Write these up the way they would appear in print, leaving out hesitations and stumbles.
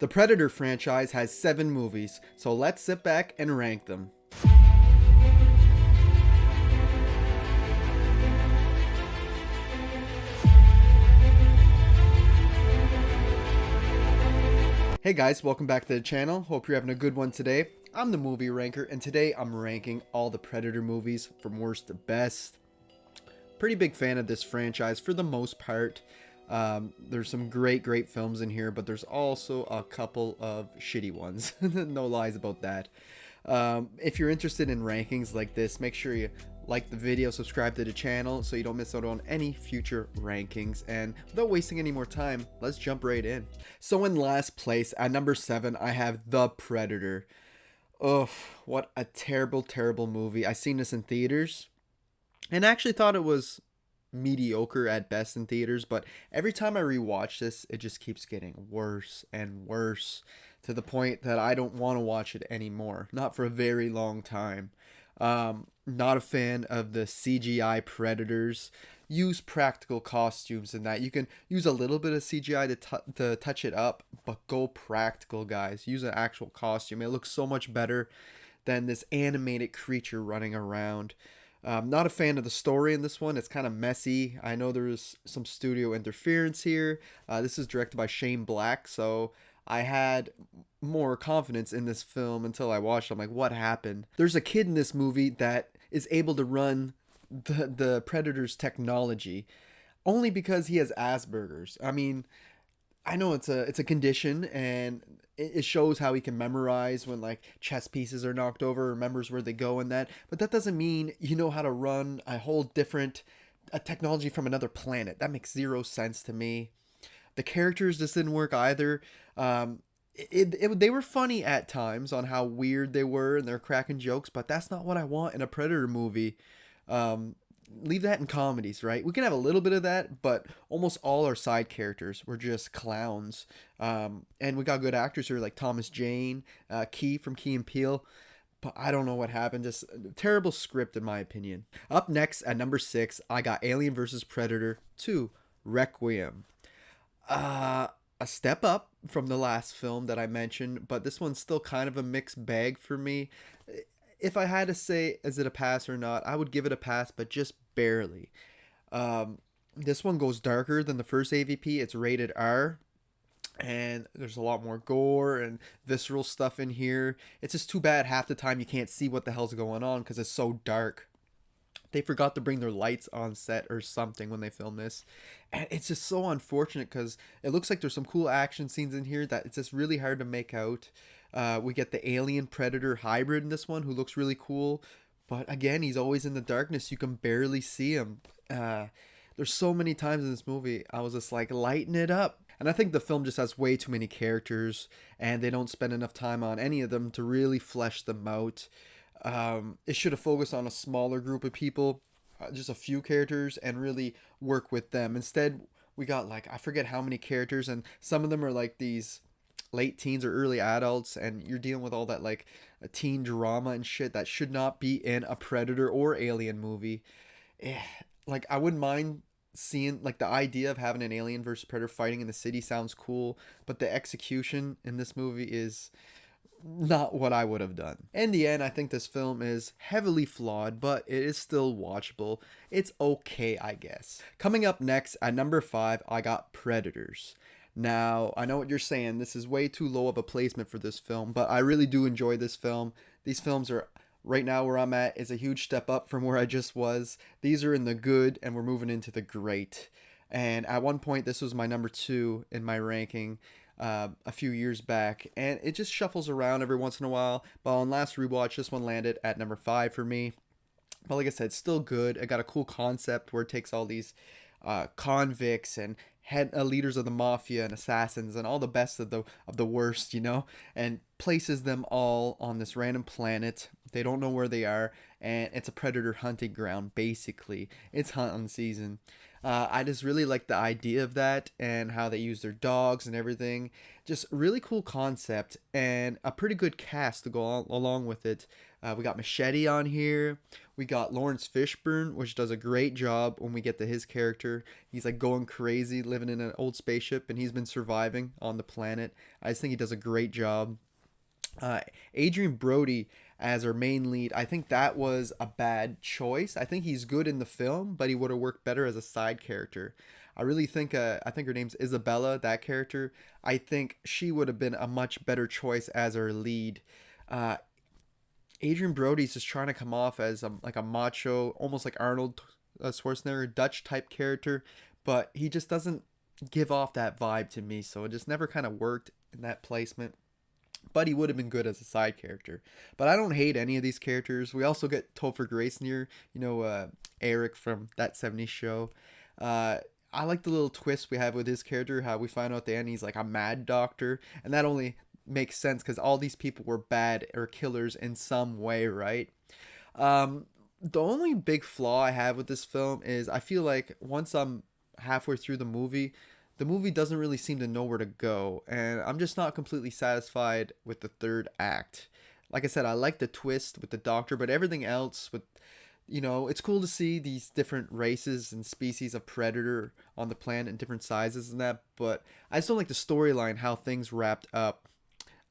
The Predator franchise has 7 movies, so let's sit back and rank them. Hey guys, welcome back to the channel. Hope you're having a good one today. I'm the movie ranker, and today I'm ranking all the Predator movies from worst to best. Pretty big fan of this franchise for the most part. There's some great films in here, but there's also a couple of shitty ones. No lies about that. If you're interested in rankings like this, make sure you like the video, subscribe to the channel so you don't miss out on any future rankings. And without wasting any more time, let's jump right in. So in last place at number 7, I have The Predator. Oh, what a terrible movie. I seen this in theaters and actually thought it was mediocre at best in theaters, but every time I rewatch this, it just keeps getting worse and worse to the point that I don't want to watch it anymore. Not for a very long time. Not a fan of the CGI predators. Use practical costumes in that. You can use a little bit of CGI to touch it up, but go practical, guys. Use an actual costume. It looks so much better than this animated creature running around. Not a fan of the story in this one. It's kind of messy. I know there's some studio interference here. This is directed by Shane Black, so I had more confidence in this film until I watched it. I'm like, what happened? There's a kid in this movie that is able to run the Predator's technology only because he has Asperger's. I mean, I know it's a condition, and it shows how he can memorize when like chess pieces are knocked over, remembers where they go and that. But that doesn't mean you know how to run a whole different a technology from another planet. That makes zero sense to me. The characters just didn't work either. They were funny at times on how weird they were and they're cracking jokes, but that's not what I want in a Predator movie. Leave that in comedies, right? We can have a little bit of that, but almost all our side characters were just clowns. And we got good actors here like Thomas Jane, Key from Key and Peele. But I don't know what happened. Just a terrible script, in my opinion. Up next at number 6, I got Alien vs. Predator 2 Requiem. A step up from the last film that I mentioned, but this one's still kind of a mixed bag for me. If I had to say, is it a pass or not, I would give it a pass, but just barely. This one goes darker than the first AVP. It's rated R, and there's a lot more gore and visceral stuff in here. It's just too bad half the time you can't see what the hell's going on because it's so dark. They forgot to bring their lights on set or something when they filmed this, and it's just so unfortunate because it looks like there's some cool action scenes in here that it's just really hard to make out. We get the alien predator hybrid in this one who looks really cool, but again, he's always in the darkness. You can barely see him. There's so many times in this movie I was just like, lighten it up. And I think the film just has way too many characters, and they don't spend enough time on any of them to really flesh them out. It should have focused on a smaller group of people, just a few characters, and really work with them. Instead, we got like, I forget how many characters, and some of them are like these late teens or early adults, and you're dealing with all that like a teen drama and shit that should not be in a Predator or Alien movie. Like, I wouldn't mind seeing like the idea of having an alien versus predator fighting in the city sounds cool, but the execution in this movie is not what I would have done. In the end, I think this film is heavily flawed, but it is still watchable. It's okay, I guess. Coming up next at number 5, I got Predators. Now, I know what you're saying. This is way too low of a placement for this film, but I really do enjoy this film. These films are, right now where I'm at, is a huge step up from where I just was. These are in the good, and we're moving into the great. And at one point, this was my number 2 in my ranking. A few years back, and it just shuffles around every once in a while, but on last rewatch this one landed at number 5 for me. But like I said, still good. It got a cool concept where it takes all these convicts and head leaders of the mafia and assassins and all the best of the worst, and places them all on this random planet They don't know where they are, and it's a predator hunting ground. Basically, it's hunting season. I just really like the idea of that and how they use their dogs and everything. Just really cool concept and a pretty good cast to go along with it. We got Machete on here. We got Lawrence Fishburne, which does a great job when we get to his character. He's like going crazy, living in an old spaceship, and he's been surviving on the planet. I just think he does a great job. Uh, Adrian Brody as our main lead, I think that was a bad choice. I think he's good in the film, but he would have worked better as a side character. I think her name's Isabella, that character. I think she would have been a much better choice as our lead. Uh, Adrian Brody's just trying to come off as like a macho, almost like Arnold Schwarzenegger, Dutch type character, but he just doesn't give off that vibe to me. So it just never kind of worked in that placement. But he would have been good as a side character. But I don't hate any of these characters. We also get Topher Grace near, Eric from That 70s Show. I like the little twist we have with his character, how we find out at the end he's like a mad doctor. And that only makes sense because all these people were bad or killers in some way, right? The only big flaw I have with this film is I feel like once I'm halfway through the movie doesn't really seem to know where to go, and I'm just not completely satisfied with the third act. Like I said, I like the twist with the doctor, but everything else with it's cool to see these different races and species of predator on the planet in different sizes and that, but I just don't like the storyline, how things wrapped up.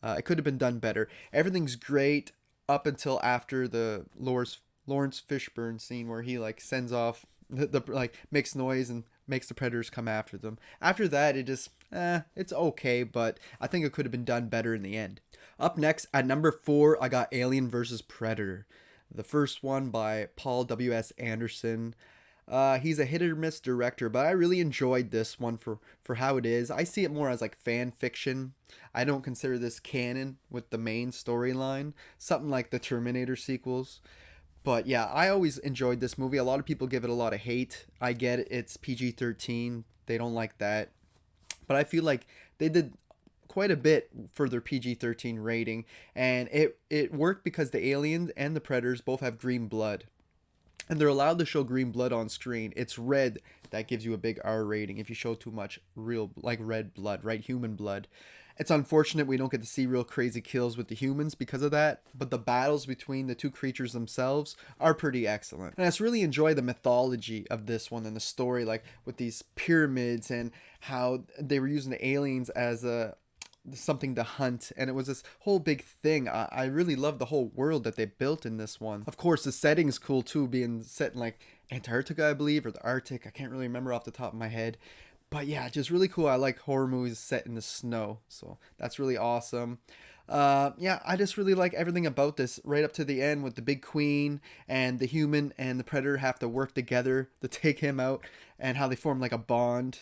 It could have been done better. Everything's great up until after the Lawrence Fishburne scene where he like sends off the like makes noise and makes the predators come after them. After that, it just it's okay, but I think it could have been done better in the end. Up next at number 4, I got Alien versus Predator, the first one by Paul W.S. Anderson. He's a hit or miss director, but I really enjoyed this one for how it is. I see it more as like fan fiction. I don't consider this canon with the main storyline, something like the Terminator sequels. But yeah, I always enjoyed this movie. A lot of people give it a lot of hate. I get it, it's PG-13. They don't like that. But I feel like they did quite a bit for their PG-13 rating, and it worked because the aliens and the predators both have green blood. And they're allowed to show green blood on screen. It's red that gives you a big R rating if you show too much real like red blood, right? Human blood. It's unfortunate we don't get to see real crazy kills with the humans because of that, but the battles between the two creatures themselves are pretty excellent. And I just really enjoy the mythology of this one and the story, like with these pyramids and how they were using the aliens as a something to hunt, and it was this whole big thing. I really love the whole world that they built in this one. Of course, the setting's cool too, being set in like Antarctica, I believe, or the Arctic. I can't really remember off the top of my head, but yeah, just really cool. I like horror movies set in the snow, so that's really awesome. Yeah, I just really like everything about this right up to the end with the big queen and the human and the predator have to work together to take him out, and how they form like a bond.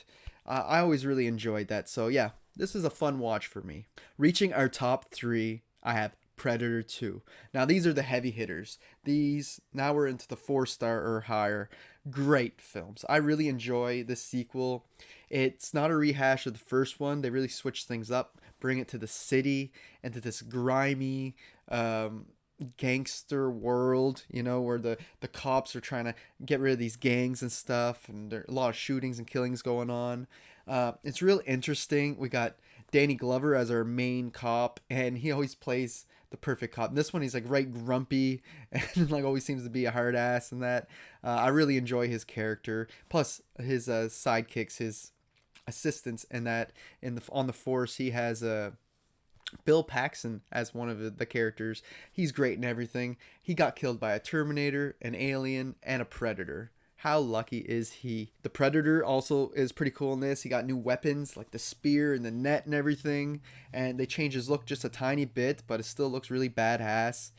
I always really enjoyed that, so yeah, this is a fun watch for me. Reaching our top 3, I have Predator 2. Now these are the heavy hitters. These, now we're into the 4-star or higher. Great films. I really enjoy the sequel. It's not a rehash of the first one. They really switch things up, bring it to the city and to this grimy gangster world, where the cops are trying to get rid of these gangs and stuff, and there are a lot of shootings and killings going on. It's real interesting. We got Danny Glover as our main cop, and he always plays the perfect cop. In this one, he's like right grumpy and like always seems to be a hard ass and that. I really enjoy his character. Plus his sidekicks, his assistants, and that on the force he has Bill Paxton as one of the characters. He's great in everything. He got killed by a Terminator, an alien, and a Predator. How lucky is he? The Predator also is pretty cool in this. He got new weapons like the spear and the net and everything. And they change his look just a tiny bit, but it still looks really badass.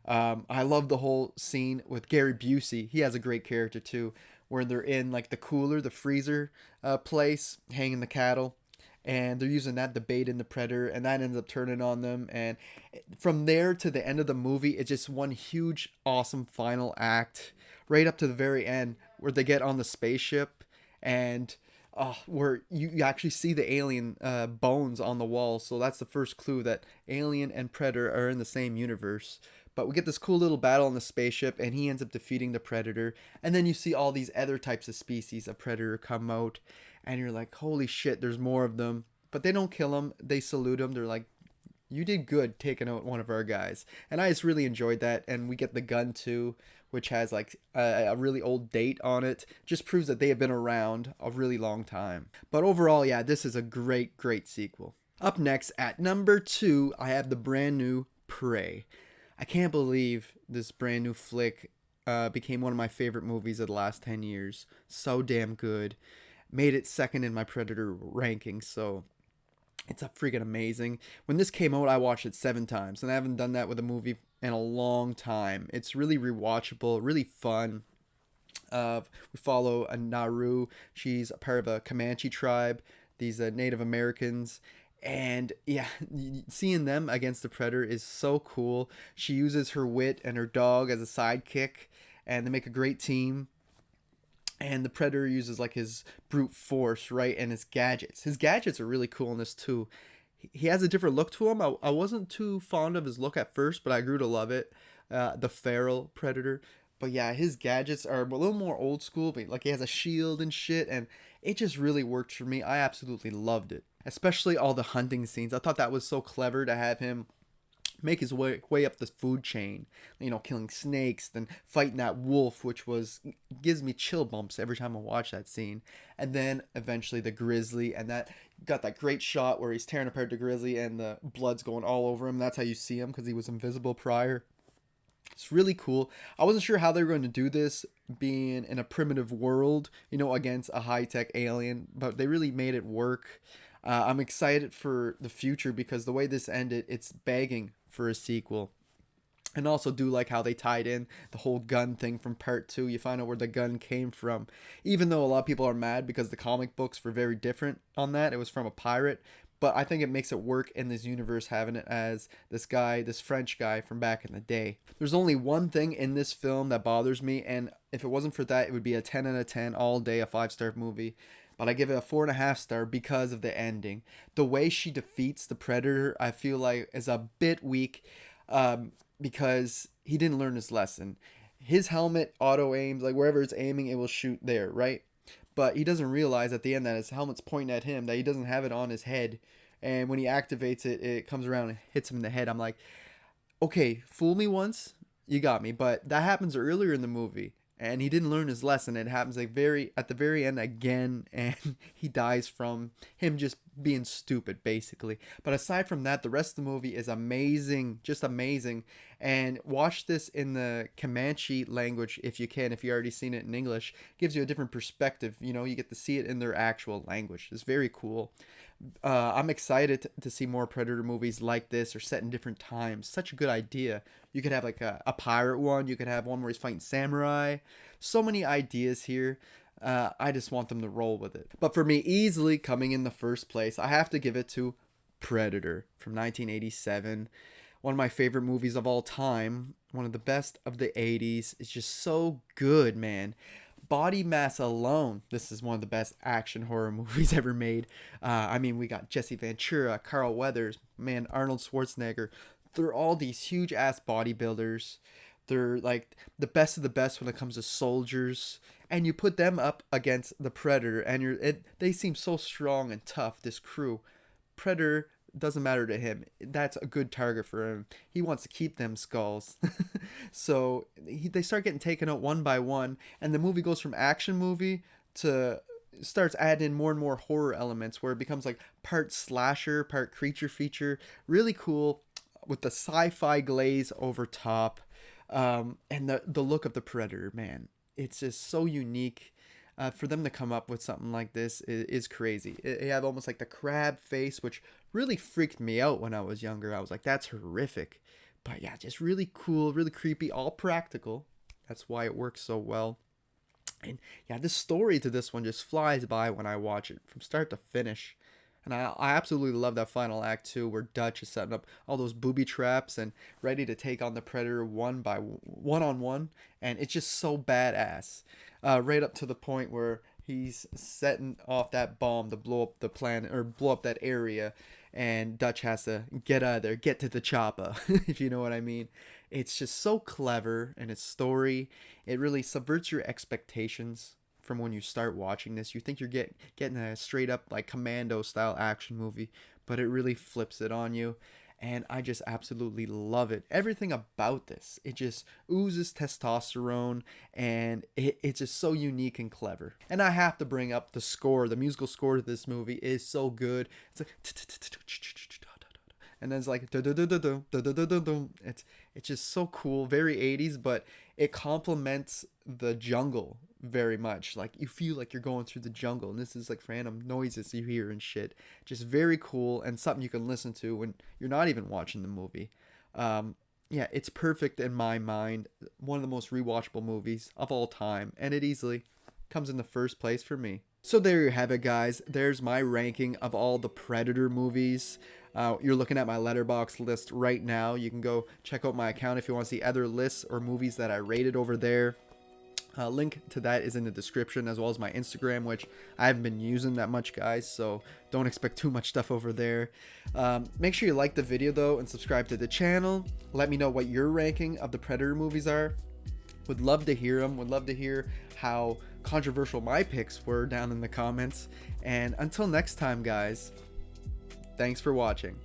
I love the whole scene with Gary Busey. He has a great character too, where they're in like the cooler, the freezer place, hanging the cattle. And they're using that to bait in the predator, and that ends up turning on them. And from there to the end of the movie, it's just one huge, awesome final act, right up to the very end, where they get on the spaceship, and where you actually see the alien bones on the wall. So that's the first clue that Alien and Predator are in the same universe. But we get this cool little battle in the spaceship, and he ends up defeating the Predator. And then you see all these other types of species of Predator come out, and you're like, holy shit, there's more of them. But they don't kill him. They salute him. They're like, you did good taking out one of our guys. And I just really enjoyed that. And we get the gun too, which has like a really old date on it. Just proves that they have been around a really long time. But overall, yeah, this is a great, great sequel. Up next, at number 2, I have the brand new Prey. I can't believe this brand new flick became one of my favorite movies of the last 10 years. So damn good. Made it second in my Predator ranking, so it's a freaking amazing. When this came out, I watched it 7 times, and I haven't done that with a movie in a long time. It's really rewatchable, really fun. We follow a Naru. She's a part of a Comanche tribe, these Native Americans. And yeah, seeing them against the Predator is so cool. She uses her wit and her dog as a sidekick, and they make a great team. And the Predator uses like his brute force, right, and his gadgets. His gadgets are really cool in this too. He has a different look to him. I wasn't too fond of his look at first, but I grew to love it. The feral Predator. But yeah, his gadgets are a little more old school, but like he has a shield and shit, and it just really worked for me. I absolutely loved it. Especially all the hunting scenes. I thought that was so clever to have him make his way up the food chain, killing snakes, then fighting that wolf, which gives me chill bumps every time I watch that scene. And then eventually the grizzly, and that got that great shot where he's tearing apart the grizzly and the blood's going all over him. That's how you see him, because he was invisible prior. It's really cool. I wasn't sure how they were going to do this, being in a primitive world, against a high-tech alien, but they really made it work. I'm excited for the future, because the way this ended, it's begging for a sequel. And also do like how they tied in the whole gun thing from part 2. You find out where the gun came from. Even though a lot of people are mad because the comic books were very different on that. It was from a pirate. But I think it makes it work in this universe, having it as this guy, this French guy from back in the day. There's only one thing in this film that bothers me, and if it wasn't for that, it would be a 10 out of 10 all day, a 5-star movie. But I give it a 4.5 star because of the ending. The way she defeats the Predator, I feel like is a bit weak, because he didn't learn his lesson. His helmet auto aims, like wherever it's aiming, it will shoot there, right? But he doesn't realize at the end that his helmet's pointing at him, that he doesn't have it on his head. And when he activates it, it comes around and hits him in the head. I'm like, okay, fool me once, you got me. But that happens earlier in the movie, and he didn't learn his lesson. It happens like at the very end again, and he dies from him just being stupid, basically. But aside from that, the rest of the movie is amazing, just amazing. And watch this in the Comanche language if you can. If you already seen it in English, it gives you a different perspective. You get to see it in their actual language. It's very cool. I'm excited to see more Predator movies like this, or set in different times. Such a good idea. You could have like a pirate one. You could have one where he's fighting samurai. So many ideas here. I just want them to roll with it. But for me, easily coming in the first place, I have to give it to Predator from 1987. One of my favorite movies of all time. One of the best of the 80s. It's just so good, man. Body mass alone, this is one of the best action horror movies ever made. We got Jesse Ventura, Carl Weathers, man, Arnold Schwarzenegger. They're all these huge ass bodybuilders. They're like the best of the best when it comes to soldiers. And you put them up against the Predator, and they seem so strong and tough, this crew. Predator doesn't matter to him. That's a good target for him. He wants to keep them skulls. So they start getting taken out one by one, and the movie goes from action movie to starts adding in more and more horror elements, where it becomes like part slasher, part creature feature. Really cool, with the sci-fi glaze over top, and the look of the Predator, man. It's just so unique. For them to come up with something like this is crazy. It had almost like the crab face, which really freaked me out when I was younger. I was like, that's horrific. But yeah, just really cool, really creepy, all practical. That's why it works so well. And yeah, the story to this one just flies by when I watch it from start to finish. And I absolutely love that final act too, where Dutch is setting up all those booby traps and ready to take on the Predator one on one, and it's just so badass. Right up to the point where he's setting off that bomb to blow up the planet, or blow up that area, and Dutch has to get out of there, get to the chopper, if you know what I mean. It's just so clever in its story. It really subverts your expectations from when you start watching this. You think you're getting a straight up like commando style action movie, but it really flips it on you. And I just absolutely love it. Everything about this, it just oozes testosterone, and it's just so unique and clever. And I have to bring up the score. The musical score to this movie is so good. It's like, and then it's like, it's just so cool, very 80s, but it complements the jungle very much. Like you feel like you're going through the jungle, and this is like random noises you hear and shit. Just very cool, and something you can listen to when you're not even watching the movie. Yeah, it's perfect in my mind. One of the most rewatchable movies of all time, and it easily comes in the first place for me. So there you have it, guys. There's my ranking of all the Predator movies. You're looking at my Letterboxd list right now. You can go check out my account if you want to see other lists or movies that I rated over there. Link to that is in the description, as well as my Instagram, which I haven't been using that much, guys, so don't expect too much stuff over there. Make sure you like the video though and subscribe to the channel. Let me know what your ranking of the Predator movies are. Would love to hear them. Would love to hear how controversial my picks were down in the comments. And until next time, guys, thanks for watching.